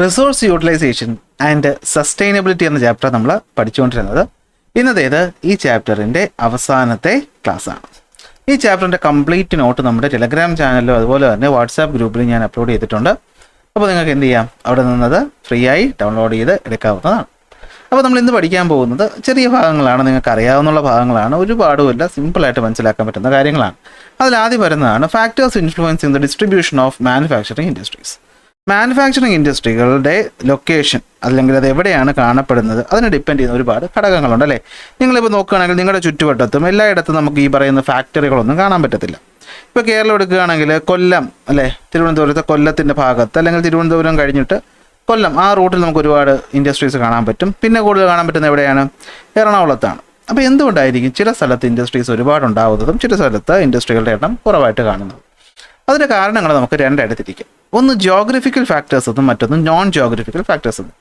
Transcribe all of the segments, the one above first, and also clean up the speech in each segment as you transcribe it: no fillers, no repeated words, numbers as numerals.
Resource utilisation and sustainability എന്ന chapter നമ്മൾ പഠിച്ചുകൊണ്ടിരുന്നത്. ഇന്നത്തേത് ഈ ചാപ്റ്ററിൻ്റെ അവസാനത്തെ ക്ലാസ്സാണ്. ഈ ചാപ്റ്ററിൻ്റെ കംപ്ലീറ്റ് നോട്ട് നമ്മുടെ ടെലഗ്രാം ചാനലിലും അതുപോലെ തന്നെ വാട്സാപ്പ് ഗ്രൂപ്പിലും ഞാൻ അപ്ലോഡ് ചെയ്തിട്ടുണ്ട്. അപ്പോൾ നിങ്ങൾക്ക് എന്ത് ചെയ്യാം, അവിടെ നിന്നത് ഫ്രീ ആയി ഡൗൺലോഡ് ചെയ്ത് എടുക്കാവുന്നതാണ്. അപ്പോൾ നമ്മൾ ഇന്ന് പഠിക്കാൻ പോകുന്നത് ചെറിയ ഭാഗങ്ങളാണ്, നിങ്ങൾക്ക് അറിയാവുന്ന ഭാഗങ്ങളാണ്, ഒരുപാടുമില്ല, സിമ്പിളായിട്ട് മനസ്സിലാക്കാൻ പറ്റുന്ന കാര്യങ്ങളാണ്. അതിലാദ്യം വരുന്നതാണ് factors influencing the distribution of manufacturing industries. Manufacturing ഇൻഡസ്ട്രികളുടെ ലൊക്കേഷൻ അല്ലെങ്കിൽ അത് എവിടെയാണ് കാണപ്പെടുന്നത് അതിനെ ഡിപ്പെൻഡ് ചെയ്യുന്ന ഒരുപാട് ഘടകങ്ങളുണ്ട് അല്ലേ. നിങ്ങളിപ്പോൾ നോക്കുകയാണെങ്കിൽ നിങ്ങളുടെ ചുറ്റുവട്ടത്തും എല്ലായിടത്തും നമുക്ക് ഈ പറയുന്ന ഫാക്ടറികളൊന്നും കാണാൻ പറ്റത്തില്ല. ഇപ്പോൾ കേരളം എടുക്കുകയാണെങ്കിൽ കൊല്ലം അല്ലേ, തിരുവനന്തപുരത്തെ കൊല്ലത്തിൻ്റെ ഭാഗത്ത് അല്ലെങ്കിൽ തിരുവനന്തപുരം കഴിഞ്ഞിട്ട് കൊല്ലം ആ റൂട്ടിൽ നമുക്ക് ഒരുപാട് ഇൻഡസ്ട്രീസ് കാണാൻ പറ്റും. പിന്നെ കൂടുതൽ കാണാൻ പറ്റുന്ന എവിടെയാണ്, എറണാകുളത്താണ്. അപ്പോൾ എന്തുകൊണ്ടായിരിക്കും ചില സ്ഥലത്ത് ഇൻഡസ്ട്രീസ് ഒരുപാട് ഉണ്ടാകുന്നതും ചില സ്ഥലത്ത് ഇൻഡസ്ട്രികളുടെ എണ്ണം കുറവായിട്ട് കാണുന്നത്? അതിൻ്റെ കാരണങ്ങൾ നമുക്ക് രണ്ടായിട്ട് തിരിക്കാം. ഒന്ന് ജോഗ്രഫിക്കൽ ഫാക്ടേഴ്സ് എന്നും മറ്റൊന്ന് നോൺ ജോഗ്രഫിക്കൽ ഫാക്ടേഴ്സ് എന്നും.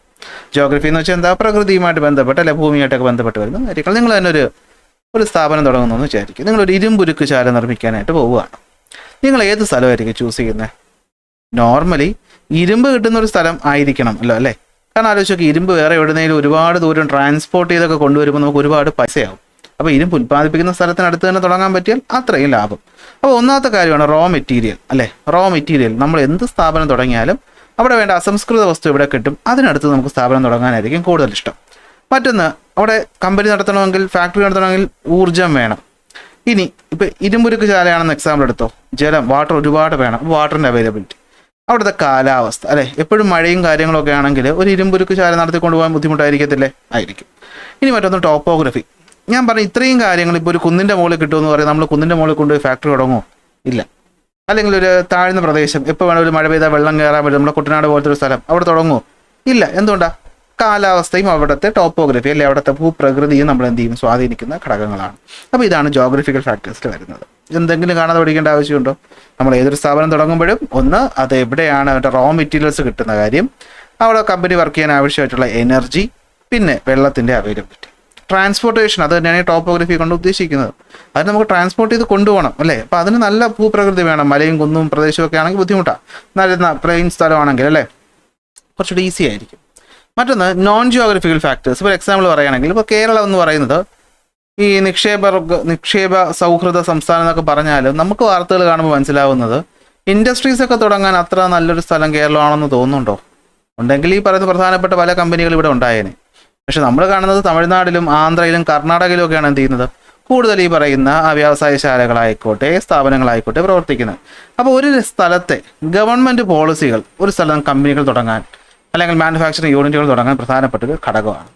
ജോഗ്രഫി എന്ന് വെച്ചാൽ എന്താ, പ്രകൃതിയുമായിട്ട് ബന്ധപ്പെട്ട് അല്ലെ ഭൂമിയായിട്ടൊക്കെ ബന്ധപ്പെട്ട് വരുന്ന കാര്യങ്ങൾ. നിങ്ങൾ തന്നെ ഒരു സ്ഥാപനം തുടങ്ങുന്നു എന്ന് വിചാരിക്കും. നിങ്ങളൊരു ഇരുമ്പുരുക്ക് ശാല നിർമ്മിക്കാനായിട്ട് പോവുകയാണ്. നിങ്ങൾ ഏത് സ്ഥലമായിരിക്കും ചൂസ് ചെയ്യുന്നത്? നോർമലി ഇരുമ്പ് കിട്ടുന്ന ഒരു സ്ഥലം ആയിരിക്കണം അല്ലേ. കാരണം ആലോചിച്ച് നോക്കി, ഇരുമ്പ് വേറെ എവിടുന്നേലും ഒരുപാട് ദൂരം ട്രാൻസ്പോർട്ട് ചെയ്തൊക്കെ കൊണ്ടുവരുമ്പോൾ നമുക്ക് ഒരുപാട് പൈസയാവും. അപ്പോൾ ഇരുമ്പ് ഉൽപ്പാദിപ്പിക്കുന്ന സ്ഥലത്തിനടുത്ത് തന്നെ തുടങ്ങാൻ പറ്റിയാൽ അത്രയും ലാഭം. അപ്പോൾ ഒന്നാമത്തെ കാര്യമാണ് റോ മെറ്റീരിയൽ അല്ലേ. റോ മെറ്റീരിയൽ നമ്മൾ എന്ത് സ്ഥാപനം തുടങ്ങിയാലും അവിടെ വേണ്ട അസംസ്കൃത വസ്തു ഇവിടെ കിട്ടും, അതിനടുത്ത് നമുക്ക് സ്ഥാപനം തുടങ്ങാനായിരിക്കും കൂടുതൽ ഇഷ്ടം. മറ്റൊന്ന്, അവിടെ കമ്പനി നടത്തണമെങ്കിൽ ഫാക്ടറി നടത്തണമെങ്കിൽ ഊർജ്ജം വേണം. ഇനി ഇപ്പോൾ ഇരുമ്പുരുക്ക് ശാലയാണെന്ന് എക്സാമ്പിൾ എടുത്തോ, ജലം വാട്ടർ ഒരുപാട് വേണം, വാട്ടറിൻ്റെ അവൈലബിലിറ്റി. അവിടുത്തെ കാലാവസ്ഥ അല്ലേ, എപ്പോഴും മഴയും കാര്യങ്ങളൊക്കെ ആണെങ്കിൽ ഒരു ഇരുമ്പുരുക്ക് ശാല നടത്തിക്കൊണ്ട് പോകാൻ ബുദ്ധിമുട്ടായിരിക്കത്തില്ലേ? ആയിരിക്കും. ഇനി മറ്റൊന്ന് ടോപ്പോഗ്രഫി. ഞാൻ പറഞ്ഞു ഇത്രയും കാര്യങ്ങൾ ഇപ്പോൾ ഒരു കുന്നിൻ്റെ മുകളിൽ കിട്ടുമെന്ന് പറയും, നമ്മൾ കുന്നിൻ്റെ മുകളിൽ കൊണ്ടുപോയി ഫാക്ടറി തുടങ്ങുമോ? ഇല്ല. അല്ലെങ്കിൽ ഒരു താഴ്ന്ന പ്രദേശം, ഇപ്പോൾ വേണം ഒരു മഴ പെയ്താൽ വെള്ളം കയറാൻ പറ്റും, നമ്മുടെ കുട്ടനാട് പോലത്തെ ഒരു സ്ഥലം, അവിടെ തുടങ്ങുമോ? ഇല്ല. എന്തുകൊണ്ടാണ്? കാലാവസ്ഥയും അവിടുത്തെ ടോപ്പോഗ്രഫി അല്ലെ അവിടുത്തെ ഭൂപ്രകൃതിയും നമ്മൾ എന്ത് ചെയ്യും, സ്വാധീനിക്കുന്ന ഘടകങ്ങളാണ്. അപ്പോൾ ഇതാണ് ജോഗ്രഫിക്കൽ ഫാക്ടേഴ്സിൽ വരുന്നത്. എന്തെങ്കിലും കാണാതെ പഠിക്കേണ്ട ആവശ്യമുണ്ടോ? നമ്മൾ ഏതൊരു സ്ഥാപനം തുടങ്ങുമ്പോഴും ഒന്ന് അത് എവിടെയാണ് അവരുടെ റോ മെറ്റീരിയൽസ് കിട്ടുന്ന കാര്യം, അവിടെ കമ്പനി വർക്ക് ചെയ്യാൻ ആവശ്യമായിട്ടുള്ള എനർജി, പിന്നെ വെള്ളത്തിൻ്റെ അവൈലബിലിറ്റി, ട്രാൻസ്പോർട്ടേഷൻ. അത് തന്നെയാണ് ടോപ്പോഗ്രഫി കൊണ്ട് ഉദ്ദേശിക്കുന്നത്. അത് നമുക്ക് ട്രാൻസ്പോർട്ട് ചെയ്ത് കൊണ്ടുപോകണം അല്ലേ. അപ്പോൾ അതിന് നല്ല ഭൂപ്രകൃതി വേണം. മലയും കുന്നും പ്രദേശമൊക്കെ ആണെങ്കിൽ ബുദ്ധിമുട്ടാണ്. നല്ല പ്ലെയിൻ സ്ഥലമാണെങ്കിൽ അല്ലേ കുറച്ചുകൂടി ഈസി ആയിരിക്കും. മറ്റൊന്ന് നോൺ ജിയോഗ്രഫിക്കൽ ഫാക്ടേഴ്സ്. ഇപ്പോൾ എക്സാമ്പിൾ പറയുകയാണെങ്കിൽ ഇപ്പോൾ കേരളം എന്ന് പറയുന്നത് ഈ നിക്ഷേപ സൗഹൃദ സംസ്ഥാനം എന്നൊക്കെ പറഞ്ഞാലും നമുക്ക് വാർത്തകൾ കാണുമ്പോൾ മനസ്സിലാവുന്നത് ഇൻഡസ്ട്രീസൊക്കെ തുടങ്ങാൻ അത്ര നല്ലൊരു സ്ഥലം കേരളമാണെന്ന് തോന്നുന്നുണ്ടോ? ഉണ്ടെങ്കിൽ ഈ പറയുന്ന പ്രധാനപ്പെട്ട പല കമ്പനികൾ ഇവിടെ ഉണ്ടായേനെ. പക്ഷെ നമ്മൾ കാണുന്നത് തമിഴ്നാട്ടിലും ആന്ധ്രയിലും കർണാടകയിലും ഒക്കെയാണ് എന്ത് ചെയ്യുന്നത്, കൂടുതൽ ഈ പറയുന്ന വ്യവസായശാലകളായിക്കോട്ടെ സ്ഥാപനങ്ങളായിക്കോട്ടെ പ്രവർത്തിക്കുന്നത്. അപ്പോൾ ഒരു സ്ഥലത്തെ ഗവൺമെൻറ് പോളിസികൾ ഒരു സ്ഥലം കമ്പനികൾ തുടങ്ങാൻ അല്ലെങ്കിൽ മാനുഫാക്ചറിങ് യൂണിറ്റുകൾ തുടങ്ങാൻ പ്രധാനപ്പെട്ടൊരു ഘടകമാണ്.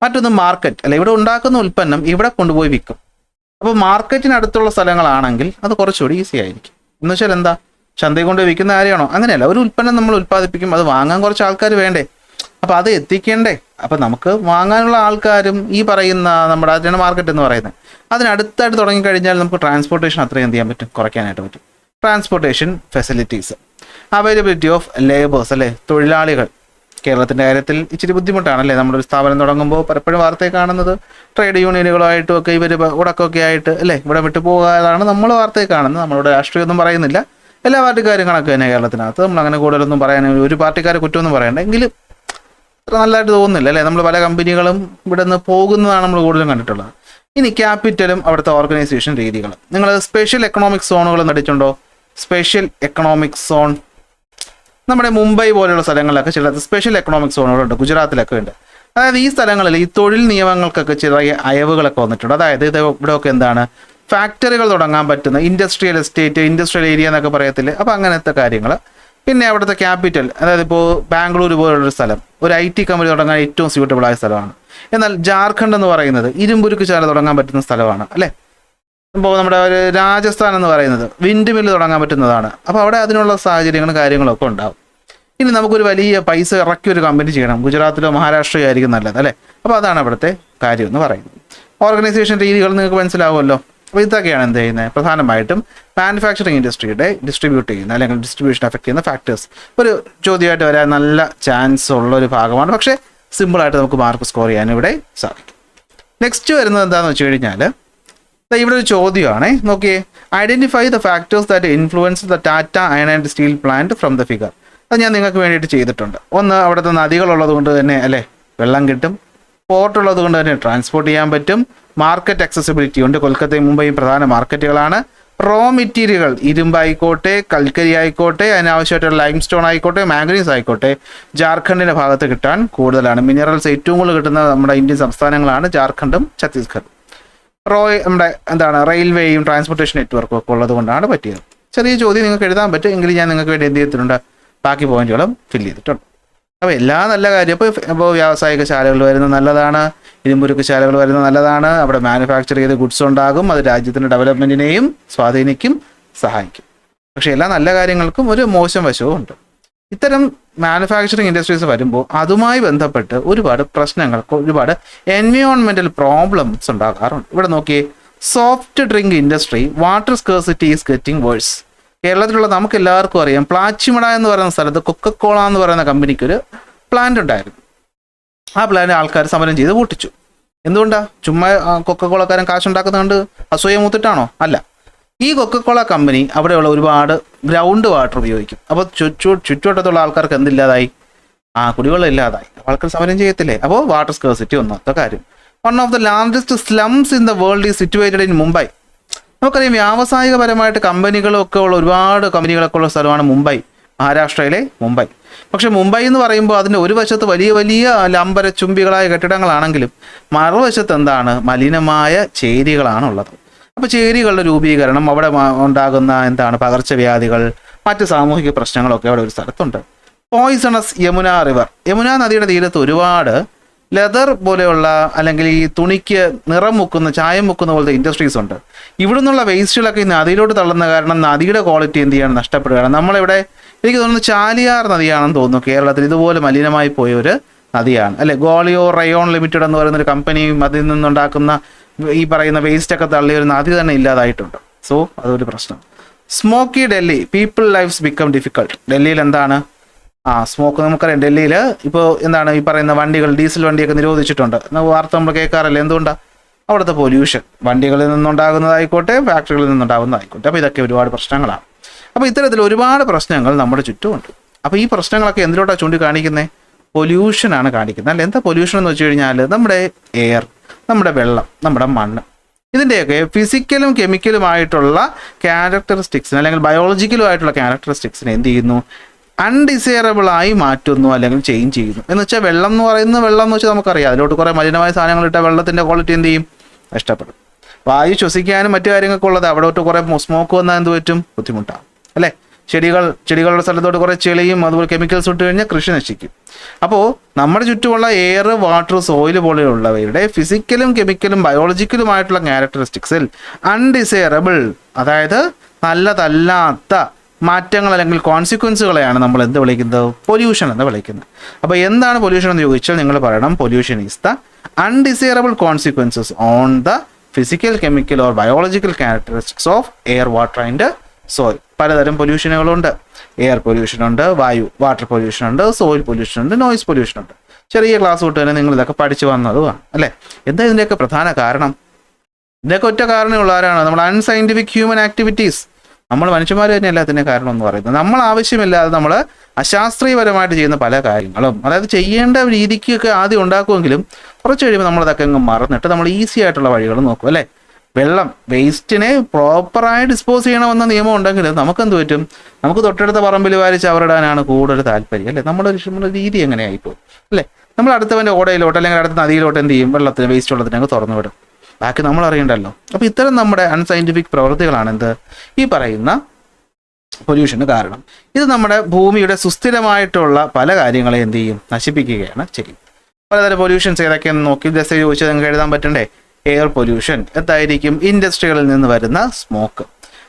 മറ്റൊന്ന് മാർക്കറ്റ് അല്ലെ, ഇവിടെ ഉണ്ടാക്കുന്ന ഉൽപ്പന്നം ഇവിടെ കൊണ്ടുപോയി വിൽക്കും. അപ്പോൾ മാർക്കറ്റിനടുത്തുള്ള സ്ഥലങ്ങളാണെങ്കിൽ അത് കുറച്ചുകൂടി ഈസി ആയിരിക്കും. എന്ന് വെച്ചാൽ എന്താ, ചന്തയിൽ കൊണ്ട് വിൽക്കുന്ന കാര്യമാണോ? അങ്ങനെയല്ല. ഒരു ഉൽപ്പന്നം നമ്മൾ ഉൽപ്പാദിപ്പിക്കും, അത് വാങ്ങാൻ കുറച്ച് ആൾക്കാർ വേണ്ടേ, അപ്പോൾ അത് എത്തിക്കേണ്ടേ. അപ്പം നമുക്ക് വാങ്ങാനുള്ള ആൾക്കാരും ഈ പറയുന്ന നമ്മുടെ അതിനാണ് മാർക്കറ്റ് എന്ന് പറയുന്നത്. അതിനടുത്തായിട്ട് തുടങ്ങിക്കഴിഞ്ഞാൽ നമുക്ക് ട്രാൻസ്പോർട്ടേഷൻ അത്രയും എന്ത് ചെയ്യാൻ പറ്റും, കുറയ്ക്കാനായിട്ട് പറ്റും. Transportation facilities, availability of labours അല്ലേ, തൊഴിലാളികൾ. കേരളത്തിൻ്റെ കാര്യത്തിൽ ഇച്ചിരി ബുദ്ധിമുട്ടാണല്ലേ. നമ്മളൊരു സ്ഥാപനം തുടങ്ങുമ്പോൾ പലപ്പോഴും വാർത്തയെ കാണുന്നത് ട്രേഡ് യൂണിയനുകളായിട്ടും ഒക്കെ ഇവർ ഉടക്കമൊക്കെ ആയിട്ട് അല്ലേ ഇവിടെ വിട്ടു പോകാതാണ് നമ്മൾ വാർത്തയെ കാണുന്നത്. നമ്മളുടെ രാഷ്ട്രീയമൊന്നും പറയുന്നില്ല, എല്ലാ പാർട്ടിക്കാരും കണക്ക് തന്നെ കേരളത്തിനകത്ത്. നമ്മളങ്ങനെ കൂടുതലൊന്നും പറയാൻ ഒരു പാർട്ടിക്കാരെ കുറ്റമൊന്നും പറയണ്ട, എങ്കിലും അത്ര നല്ലതായിട്ട് തോന്നുന്നില്ല അല്ലേ. നമ്മൾ പല കമ്പനികളും ഇവിടെ നിന്ന് പോകുന്നതാണ് നമ്മൾ കൂടുതലും കണ്ടിട്ടുള്ളത്. ഇനി ക്യാപിറ്റലും അവിടുത്തെ ഓർഗനൈസേഷൻ രീതികൾ. നിങ്ങൾ സ്പെഷ്യൽ എക്കണോമിക് സോണുകൾ നടിച്ചിട്ടുണ്ടോ? സ്പെഷ്യൽ എക്കണോമിക് സോൺ നമ്മുടെ മുംബൈ പോലെയുള്ള സ്ഥലങ്ങളിലൊക്കെ ചില സ്പെഷ്യൽ എക്കണോമിക് സോണുകളുണ്ട്, ഗുജറാത്തിലൊക്കെ ഉണ്ട്. അതായത് ഈ സ്ഥലങ്ങളിൽ ഈ തൊഴിൽ നിയമങ്ങൾക്കൊക്കെ ചെറിയ അയവുകളൊക്കെ വന്നിട്ടുണ്ട്. അതായത് ഇത് ഇവിടെയൊക്കെ എന്താണ്, ഫാക്ടറികൾ തുടങ്ങാൻ പറ്റുന്ന ഇൻഡസ്ട്രിയൽ എസ്റ്റേറ്റ്, ഇൻഡസ്ട്രിയൽ ഏരിയ എന്നൊക്കെ പറയത്തില്ലേ, അപ്പോൾ അങ്ങനത്തെ കാര്യങ്ങൾ. പിന്നെ അവിടുത്തെ ക്യാപിറ്റൽ, അതായത് ഇപ്പോൾ ബാംഗ്ലൂർ പോലുള്ളൊരു സ്ഥലം ഒരു IT കമ്പനി തുടങ്ങാൻ ഏറ്റവും സ്യൂട്ടബിൾ ആയ സ്ഥലമാണ്. എന്നാൽ ജാർഖണ്ഡ് എന്ന് പറയുന്നത് ഇരുമ്പുരുക്ക് ശാല തുടങ്ങാൻ പറ്റുന്ന സ്ഥലമാണ് അല്ലേ. ഇപ്പോൾ നമ്മുടെ ഒരു രാജസ്ഥാൻ എന്ന് പറയുന്നത് വിൻഡ് മില്ല് തുടങ്ങാൻ പറ്റുന്നതാണ്. അപ്പോൾ അവിടെ അതിനുള്ള സാഹചര്യങ്ങളും കാര്യങ്ങളൊക്കെ ഉണ്ടാവും. ഇനി നമുക്കൊരു വലിയ പൈസ ഇറക്കി ഒരു കമ്പനി ചെയ്യണം, ഗുജറാത്തിലോ മഹാരാഷ്ട്രയോ ആയിരിക്കും നല്ലത് അല്ലേ. അപ്പോൾ അതാണ് അവിടുത്തെ കാര്യം എന്ന് പറയുന്നത്. ഓർഗനൈസേഷൻ രീതികൾ നിങ്ങൾക്ക് മനസ്സിലാവുമല്ലോ. അപ്പോൾ ഇതൊക്കെയാണ് എന്ത് ചെയ്യുന്നത്, പ്രധാനമായിട്ടും മാനുഫാക്ചറിങ് ഇൻഡസ്ട്രിയുടെ ഡിസ്ട്രിബ്യൂട്ട് ചെയ്യുന്ന അല്ലെങ്കിൽ ഡിസ്ട്രിബ്യൂഷൻ എഫക്ട് ചെയ്യുന്ന ഫാക്ടേഴ്സ്. ഒരു ചോദ്യമായിട്ട് വരാൻ നല്ല ചാൻസ് ഉള്ളൊരു ഭാഗമാണ്, പക്ഷേ സിമ്പിളായിട്ട് നമുക്ക് മാർക്ക് സ്കോർ ചെയ്യാൻ ഇവിടെ സാധിക്കും. നെക്സ്റ്റ് വരുന്നത് എന്താണെന്ന് വെച്ച് കഴിഞ്ഞാൽ ഇവിടെ ഒരു ചോദ്യമാണേ, നോക്കിയേ. Identify the factors that influence the Tata iron and steel plant from the figure. അത് ഞാൻ നിങ്ങൾക്ക് വേണ്ടിയിട്ട് ചെയ്തിട്ടുണ്ട്. ഒന്ന്, അവിടുത്തെ നദികളുള്ളത് കൊണ്ട് തന്നെ അല്ലേ വെള്ളം കിട്ടും. പോർട്ടുള്ളത് കൊണ്ട് തന്നെ ട്രാൻസ്പോർട്ട് ചെയ്യാൻ പറ്റും. മാർക്കറ്റ് അക്സസിബിലിറ്റി ഉണ്ട്. കൊൽക്കത്തയും മുംബൈയും പ്രധാന മാർക്കറ്റുകളാണ്. റോ മെറ്റീരിയലുകൾ ഇരുമ്പായിക്കോട്ടെ, കൽക്കരി ആയിക്കോട്ടെ, അതിനാവശ്യമായിട്ടുള്ള ലൈം സ്റ്റോൺ ആയിക്കോട്ടെ, മാംഗനീസ് ആയിക്കോട്ടെ, ജാർഖണ്ഡിൻ്റെ ഭാഗത്ത് കിട്ടാൻ കൂടുതലാണ്. മിനറൽസ് ഏറ്റവും കൂടുതൽ കിട്ടുന്ന നമ്മുടെ ഇന്ത്യൻ സംസ്ഥാനങ്ങളാണ് ജാർഖണ്ഡും ഛത്തീസ്ഗഡും. നമ്മുടെ റെയിൽവേയും ട്രാൻസ്പോർട്ടേഷൻ നെറ്റ്വർക്കും ഒക്കെ ഉള്ളത് കൊണ്ടാണ് പറ്റിയത്. ചെറിയ ചോദ്യം നിങ്ങൾക്ക് എഴുതാൻ പറ്റും, എങ്കിലും ഞാൻ നിങ്ങൾക്ക് വേണ്ടി എന്ത് ചെയ്തിട്ടുണ്ട്, ബാക്കി പോയിന്റുകളും ഫില്ല് ചെയ്തിട്ടുണ്ട്. അപ്പോൾ എല്ലാ നല്ല കാര്യം ഇപ്പോൾ വ്യാവസായിക ശാലകൾ വരുന്നത് നല്ലതാണ്, ഇരുമ്പുരുക്ക് ശാലകൾ വരുന്നത് നല്ലതാണ്. അവിടെ മാനുഫാക്ചർ ചെയ്ത് ഗുഡ്സ് ഉണ്ടാകും, അത് രാജ്യത്തിൻ്റെ ഡെവലപ്മെൻറ്റിനെയും സ്വാധീനിക്കും, സഹായിക്കും. പക്ഷേ എല്ലാ നല്ല കാര്യങ്ങൾക്കും ഒരു മോശം വശവും ഉണ്ട്. ഇത്തരം മാനുഫാക്ചറിങ് ഇൻഡസ്ട്രീസ് വരുമ്പോൾ അതുമായി ബന്ധപ്പെട്ട് ഒരുപാട് പ്രശ്നങ്ങൾ, ഒരുപാട് എൻവയോൺമെൻറ്റൽ പ്രോബ്ലംസ് ഉണ്ടാകാറുണ്ട്. ഇവിടെ നോക്കിയേ, soft drink industry, water scarcity is getting worse. കേരളത്തിലുള്ള നമുക്ക് എല്ലാവർക്കും അറിയാം, പ്ലാച്ചിമട എന്ന് പറയുന്ന സ്ഥലത്ത് കൊക്കക്കോള എന്ന് പറയുന്ന കമ്പനിക്കൊരു പ്ലാന്റ് ഉണ്ടായിരുന്നു. ആ പ്ലാന്റ് ആൾക്കാർ സമരം ചെയ്ത് പൊട്ടിച്ചു. എന്തുകൊണ്ടാണ്? ചുമ്മാ കൊക്കക്കോളക്കാരൻ കാശുണ്ടാക്കുന്നതുകൊണ്ട് അസൂയ മൂത്തിട്ടാണോ? അല്ല. ഈ കൊക്കക്കോള കമ്പനി അവിടെയുള്ള ഒരുപാട് ഗ്രൗണ്ട് വാട്ടർ ഉപയോഗിക്കും. അപ്പോൾ ചുറ്റുവട്ടത്തുള്ള ആൾക്കാർക്ക് എന്തില്ലാതായി? കുടിവെള്ളം ഇല്ലാതായി. ആൾക്കാർ സമരം ചെയ്യത്തില്ലേ? അപ്പോൾ വാട്ടർ സ്കേഴ്സിറ്റി ഒന്നാമത്തെ കാര്യം. One of the largest slums in the world is situated in Mumbai. നമുക്കറിയാം, വ്യാവസായികപരമായിട്ട് കമ്പനികളൊക്കെ ഉള്ള ഒരുപാട് കമ്പനികളൊക്കെ ഉള്ള സ്ഥലമാണ് മുംബൈ, മഹാരാഷ്ട്രയിലെ മുംബൈ. പക്ഷെ മുംബൈ എന്ന് പറയുമ്പോൾ അതിൻ്റെ ഒരു വശത്ത് വലിയ വലിയ ലംബര ചുംബികളായ കെട്ടിടങ്ങളാണെങ്കിലും മറുവശത്ത് എന്താണ്? മലിനമായ ചേരികളാണുള്ളത്. അപ്പോൾ ചേരികളുടെ രൂപീകരണം, അവിടെ ഉണ്ടാകുന്ന പകർച്ചവ്യാധികൾ, മറ്റ് സാമൂഹിക പ്രശ്നങ്ങളൊക്കെ അവിടെ ഒരു സ്ഥലത്തുണ്ട്. പോയിസണസ് യമുന റിവർ, യമുന നദിയുടെ തീരത്ത് ഒരുപാട് ലെതർ പോലെയുള്ള അല്ലെങ്കിൽ ഈ തുണിക്ക് നിറം മുക്കുന്ന, ചായം മുക്കുന്ന പോലത്തെ ഇൻഡസ്ട്രീസ് ഉണ്ട്. ഇവിടെ നിന്നുള്ള വേസ്റ്റുകളൊക്കെ ഈ നദിയിലോട്ട് തള്ളുന്ന കാരണം നദിയുടെ ക്വാളിറ്റി എന്ത് ചെയ്യാണ്? നഷ്ടപ്പെടുകയാണ്. നമ്മളിവിടെ എനിക്ക് തോന്നുന്നു ചാലിയാർ നദിയാണെന്ന് തോന്നുന്നു കേരളത്തിൽ ഇതുപോലെ മലിനമായി പോയ ഒരു നദിയാണ് അല്ലെ. ഗോളിയോ റയോൺ ലിമിറ്റഡ് എന്ന് പറയുന്നൊരു കമ്പനിയും അതിൽ നിന്നുണ്ടാക്കുന്ന ഈ പറയുന്ന വേസ്റ്റൊക്കെ തള്ളിയ ഒരു നദി തന്നെ ഇല്ലാതായിട്ടുണ്ട്. സോ അതൊരു പ്രശ്നം. Smoky Delhi, people lifes become difficult. ഡൽഹിയിൽ എന്താണ്? സ്മോക്ക് നമുക്കറിയാം. ഡൽഹിയിൽ ഇപ്പോൾ ഈ പറയുന്ന വണ്ടികൾ, ഡീസൽ വണ്ടിയൊക്കെ നിരോധിച്ചിട്ടുണ്ട്. വാർത്ത നമ്മൾ കേൾക്കാറില്ല. എന്തുകൊണ്ടാണ്? അവിടുത്തെ പൊല്യൂഷൻ, വണ്ടികളിൽ നിന്നുണ്ടാകുന്നതായിക്കോട്ടെ, ഫാക്ടറികളിൽ നിന്നുണ്ടാകുന്നതായിക്കോട്ടെ. അപ്പോൾ ഇതൊക്കെ ഒരുപാട് പ്രശ്നങ്ങളാണ്. അപ്പോൾ ഇത്തരത്തിൽ ഒരുപാട് പ്രശ്നങ്ങൾ നമ്മുടെ ചുറ്റുമുണ്ട്. അപ്പോൾ ഈ പ്രശ്നങ്ങളൊക്കെ എന്തിലോട്ടാണ് ചൂണ്ടിക്കാണിക്കുന്നത്? പൊല്യൂഷനാണ് കാണിക്കുന്നത് അല്ലേ. എന്താ പൊല്യൂഷൻ എന്ന് വെച്ച് കഴിഞ്ഞാൽ നമ്മുടെ എയർ, നമ്മുടെ വെള്ളം, നമ്മുടെ മണ്ണ്, ഇതിൻ്റെയൊക്കെ ഫിസിക്കലും കെമിക്കലുമായിട്ടുള്ള ക്യാരക്ടറിസ്റ്റിക്സിന് അല്ലെങ്കിൽ ബയോളജിക്കലുമായിട്ടുള്ള ക്യാരക്ടറിസ്റ്റിക്സിനെ എന്ത് ചെയ്യുന്നു? അൺഡിസൈറബിളായി മാറ്റുന്നു അല്ലെങ്കിൽ ചേഞ്ച് ചെയ്യുന്നു. എന്ന് വെച്ചാൽ വെള്ളം എന്ന് വെച്ചാൽ നമുക്കറിയാം, അതിലോട്ട് കുറേ മലിനമായ സാധനങ്ങൾ ഇട്ടാൽ വെള്ളത്തിൻ്റെ ക്വാളിറ്റി എന്ത് ചെയ്യും? നഷ്ടപ്പെടും. വായു ശ്വസിക്കാനും മറ്റു കാര്യങ്ങളൊക്കെ ഉള്ളത് അവിടോട്ട് കുറേ സ്മോക്ക് വന്നാൽ എന്ത് പറ്റും? ബുദ്ധിമുട്ടാകും അല്ലേ. ചെടികളുടെ സ്ഥലത്തോട്ട് കുറേ ചെളിയും അതുപോലെ കെമിക്കൽസ് ഇട്ട് കഴിഞ്ഞാൽ കൃഷി നശിക്കും. അപ്പോൾ നമ്മുടെ ചുറ്റുമുള്ള എയർ, വാട്ടർ, സോയിൽ പോലെയുള്ളവയുടെ ഫിസിക്കലും കെമിക്കലും ബയോളജിക്കലുമായിട്ടുള്ള ക്യാരക്ടറിസ്റ്റിക്സിൽ അൺഡിസൈറബിൾ, അതായത് നല്ലതല്ലാത്ത മാറ്റങ്ങൾ അല്ലെങ്കിൽ കോൺസിക്വൻസുകളെയാണ് നമ്മൾ എന്ത് വിളിക്കുന്നത്? പൊല്യൂഷൻ എന്ന് വിളിക്കുന്നത്. അപ്പോൾ എന്താണ് പൊല്യൂഷൻ എന്ന് ചോദിച്ചാൽ നിങ്ങൾ പറയണം, pollution is the undesirable consequences on the physical, chemical or biological characteristics of air, water and soil. പലതരം പൊല്യൂഷനുകളുണ്ട്. എയർ പൊല്യൂഷൻ ഉണ്ട്, വാട്ടർ പൊല്യൂഷൻ ഉണ്ട്, സോയിൽ പൊല്യൂഷൻ ഉണ്ട്, നോയിസ് പൊല്യൂഷൻ ഉണ്ട്. ചെറിയ ക്ലാസ് തൊട്ട് തന്നെ നിങ്ങൾ ഇതൊക്കെ പഠിച്ചു വന്നതുമാണ് അല്ലേ. എന്താ ഇതിൻ്റെയൊക്കെ പ്രധാന കാരണം? ഇതിൻ്റെയൊക്കെ ഒറ്റ കാരണമുള്ളവരാണ് നമ്മൾ അൺസയൻറ്റിഫിക് ഹ്യൂമൻ ആക്ടിവിറ്റീസ്. നമ്മൾ മനുഷ്യന്മാർ തന്നെ എല്ലാത്തിൻ്റെ കാരണം എന്ന് പറയുന്നത്. നമ്മൾ ആവശ്യമില്ലാതെ നമ്മൾ അശാസ്ത്രീയപരമായിട്ട് ചെയ്യുന്ന പല കാര്യങ്ങളും, അതായത് ചെയ്യേണ്ട രീതിക്കൊക്കെ ആദ്യം ഉണ്ടാക്കുമെങ്കിലും കുറച്ച് കഴിയുമ്പോൾ നമ്മളതൊക്കെ അങ്ങ് മറന്നിട്ട് നമ്മൾ ഈസി ആയിട്ടുള്ള വഴികൾ നോക്കും അല്ലേ. വെള്ളം, വേസ്റ്റിനെ പ്രോപ്പറായി ഡിസ്പോസ് ചെയ്യണമെന്ന നിയമം ഉണ്ടെങ്കിൽ നമുക്കെന്ത് പറ്റും? നമുക്ക് തൊട്ടടുത്ത പറമ്പിൽ വാരി ചവറിടാനാണ് കൂടുതൽ താല്പര്യം അല്ലേ. നമ്മുടെ രീതി എങ്ങനെയായിപ്പോകും അല്ലേ. നമ്മൾ അടുത്തവൻ്റെ ഓടയിലോട്ട് അല്ലെങ്കിൽ അടുത്ത നദിയിലോട്ട് എന്ത് ചെയ്യും? വെള്ളത്തിന്, വേസ്റ്റ് വെള്ളത്തിനൊക്കെ തുറന്നു വിടും. ബാക്കി നമ്മൾ അറിയണ്ടല്ലോ. അപ്പോൾ ഇത്തരം നമ്മുടെ അൺസയൻറ്റിഫിക് പ്രവൃത്തികളാണ് എന്ത് ഈ പറയുന്ന പൊല്യൂഷന് കാരണം. ഇത് നമ്മുടെ ഭൂമിയുടെ സുസ്ഥിരമായിട്ടുള്ള പല കാര്യങ്ങളെ എന്ത് ചെയ്യും? നശിപ്പിക്കുകയാണ് ചെയ്യും. പലതരം പൊല്യൂഷൻസ് ഏതൊക്കെയെന്ന് നോക്കി ജസ്റ്റ് ചോദിച്ചാൽ നിങ്ങൾക്ക് എഴുതാൻ പറ്റണ്ടേ? എയർ പൊല്യൂഷൻ എന്തായിരിക്കും? ഇൻഡസ്ട്രികളിൽ നിന്ന് വരുന്ന സ്മോക്ക്,